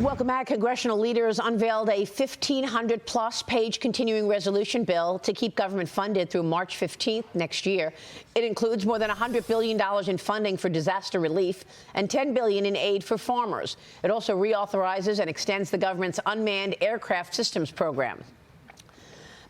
Welcome back. Congressional leaders unveiled a 1,500-plus page continuing resolution bill to keep government funded through March 15th next year. It includes more than $100 billion in funding for disaster relief and $10 billion in aid for farmers. It also reauthorizes and extends the government's unmanned aircraft systems program.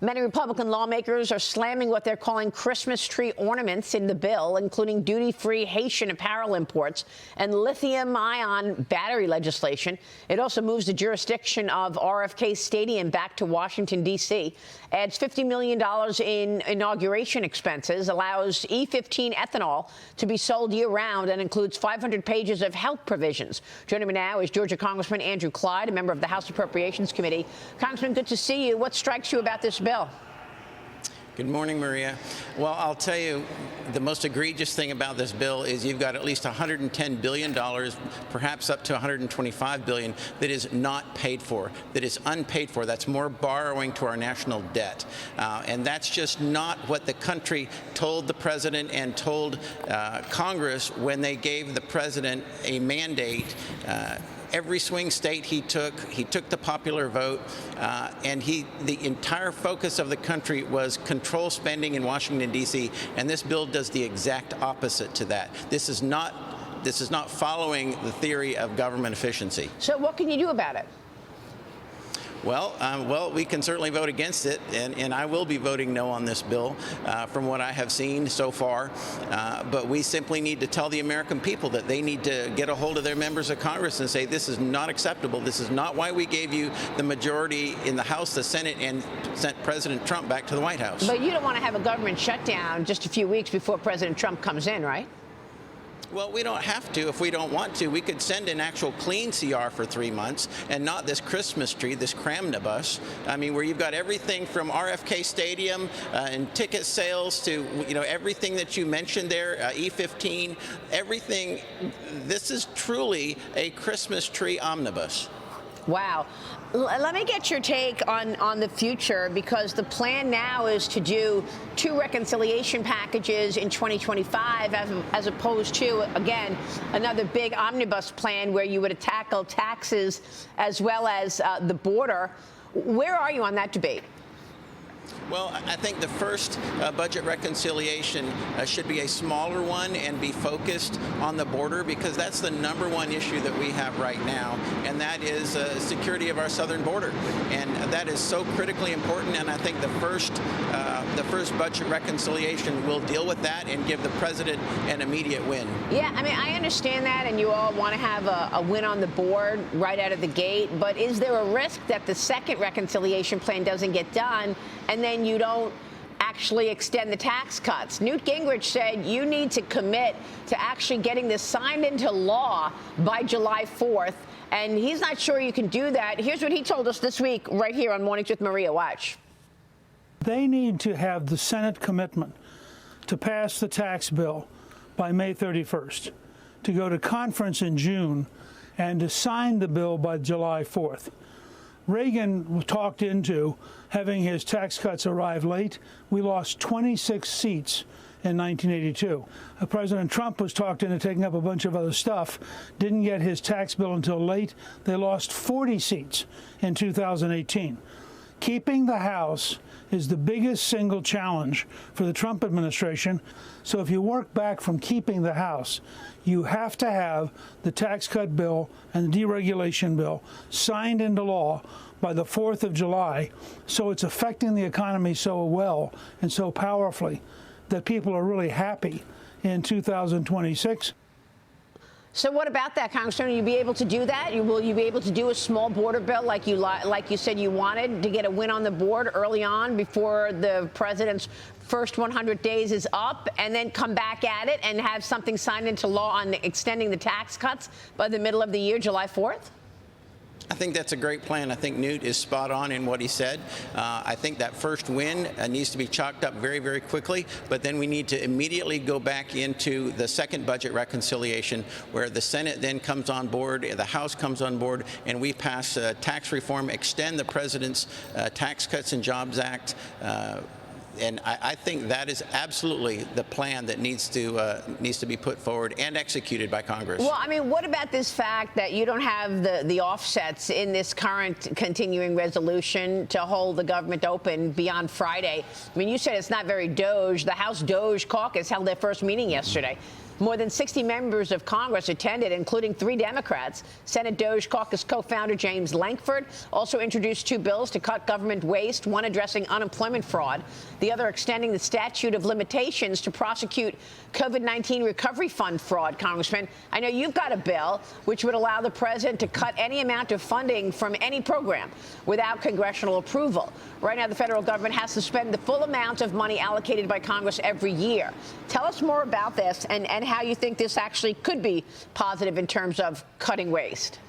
Many Republican lawmakers are slamming what they're calling Christmas tree ornaments in the bill, including duty-free Haitian apparel imports and lithium-ion battery legislation. It also moves the jurisdiction of RFK Stadium back to Washington, D.C., adds $50 million in inauguration expenses, allows E15 ethanol to be sold year-round, and includes 500 pages of health provisions. Joining me now is Georgia Congressman Andrew Clyde, a member of the House Appropriations Committee. Congressman, good to see you. What strikes you about this bill? Good morning, Maria. Well, I'll tell you, the most egregious thing about this bill is you've got at least $110 billion, perhaps up to $125 billion, that is not paid for, that is unpaid for. That's more borrowing to our national debt. And that's just not what the country told the president and told Congress when they gave the president a mandate. Every swing state he took the popular vote, and the entire focus of the country was control spending in Washington, D.C., and this bill does the exact opposite to that. This is not following the theory of government efficiency. So what can you do about it? Well, we can certainly vote against it, and I will be voting no on this bill from what I have seen so far. But we simply need to tell the American people that they need to get a hold of their members of Congress and say, this is not acceptable. This is not why we gave you the majority in the House, the Senate, and sent President Trump back to the White House. But you don't want to have a government shutdown just a few weeks before President Trump comes in, right? Well, we don't have to if we don't want to. We could send an actual clean CR for 3 months and not this Christmas tree, this cramnibus. I mean, where you've got everything from RFK Stadium and ticket sales to, everything that you mentioned there, E15, everything. This is truly a Christmas tree omnibus. Wow. Let me get your take on the future, because the plan now is to do 2 reconciliation packages in 2025 as opposed to, again, another big omnibus plan where you would tackle taxes as well as the border. Where are you on that debate? Well, I think the first budget reconciliation should be a smaller one and be focused on the border, because that's the #1 issue that we have right now, and that is security of our southern border. And that is so critically important, and I think the first budget reconciliation will deal with that and give the president an immediate win. Yeah, I mean, I understand that, and you all want to have a win on the board right out of the gate, but is there a risk that the second reconciliation plan doesn't get done and then you don't actually extend the tax cuts? Newt Gingrich said you need to commit to actually getting this signed into law by July 4th, and he's not sure you can do that. Here's what he told us this week right here on Mornings with Maria. Watch. They need to have the Senate commitment to pass the tax bill by May 31st, to go to conference in June, and to sign the bill by July 4th. Reagan talked into having his tax cuts arrive late. We lost 26 seats in 1982. President Trump was talked into taking up a bunch of other stuff, didn't get his tax bill until late. They lost 40 seats in 2018. Keeping the House is the biggest single challenge for the Trump administration. So if you work back from keeping the House, you have to have the tax cut bill and the deregulation bill signed into law by the 4th of July, so it's affecting the economy so well and so powerfully that people are really happy in 2026. So what about that, Congressman? Will you be able to do that? Will you be able to do a small border bill like you said you wanted, to get a win on the board early on before the president's first 100 days is up, and then come back at it and have something signed into law on extending the tax cuts by the middle of the year, July 4th? I think that's a great plan. I think Newt is spot on in what he said. I think that first win needs to be chalked up very, very quickly, but then we need to immediately go back into the second budget reconciliation, where the Senate then comes on board, the House comes on board, and we pass tax reform, extend the president's Tax Cuts and Jobs Act, I think that is absolutely the plan that needs to be put forward and executed by Congress. Well, I mean, what about this fact that you don't have the offsets in this current continuing resolution to hold the government open beyond Friday? I mean, you said it's not very Doge. The House Doge caucus held their first meeting yesterday. More than 60 members of Congress attended, including 3 Democrats. Senate Doge Caucus co-founder James Lankford also introduced 2 bills to cut government waste, one addressing unemployment fraud, the other extending the statute of limitations to prosecute COVID-19 recovery fund fraud. Congressman, I know you've got a bill which would allow the president to cut any amount of funding from any program without congressional approval. Right now, the federal government has to spend the full amount of money allocated by Congress every year. Tell us more about this and how you think this actually could be positive in terms of cutting waste.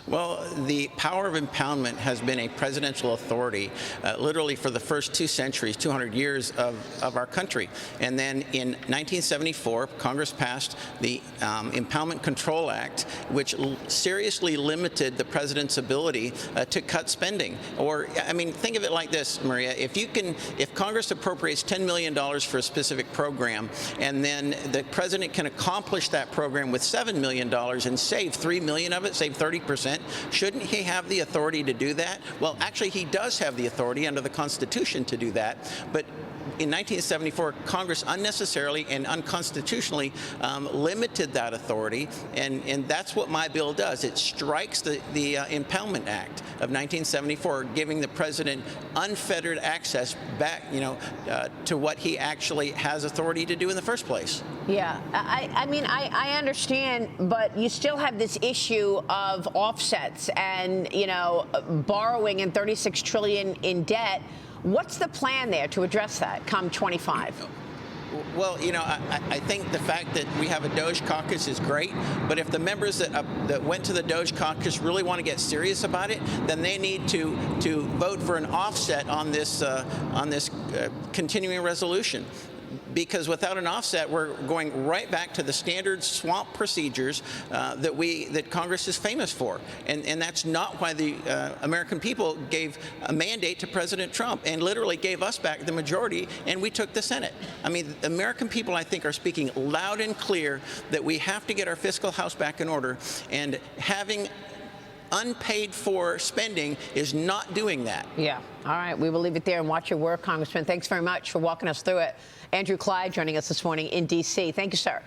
Well, the power of impoundment has been a presidential authority literally for the first 2 centuries, 200 years of our country. And then in 1974, Congress passed the Impoundment Control Act, which seriously limited the president's ability to cut spending. Or, I mean, think of it like this, Maria. If Congress appropriates $10 million for a specific program, and then the president can accomplish that program with $7 million and save $3 million of it, save 30%, shouldn't he have the authority to do that? Well, actually, he does have the authority under the Constitution to do that. But in 1974, Congress unnecessarily and unconstitutionally limited that authority, and that's what my bill does. It strikes the Impoundment Act of 1974, giving the president unfettered access back, to what he actually has authority to do in the first place. Yeah, I mean, I understand, but you still have this issue of offsets and, borrowing and $36 trillion in debt. What's the plan there to address that come 25? Well, I think the fact that we have a Doge caucus is great, but if the members that went to the Doge caucus really want to get serious about it, then they need to vote for an offset on this continuing resolution. Because without an offset, we're going right back to the standard swamp procedures that Congress is famous for. And that's not why the American people gave a mandate to President Trump and literally gave us back the majority, and we took the Senate. I mean, the American people, I think, are speaking loud and clear that we have to get our fiscal house back in order, and having unpaid for spending is not doing that. Yeah. All right. We will leave it there and watch your work, Congressman. Thanks very much for walking us through it. Andrew Clyde joining us this morning in D.C. Thank you, sir.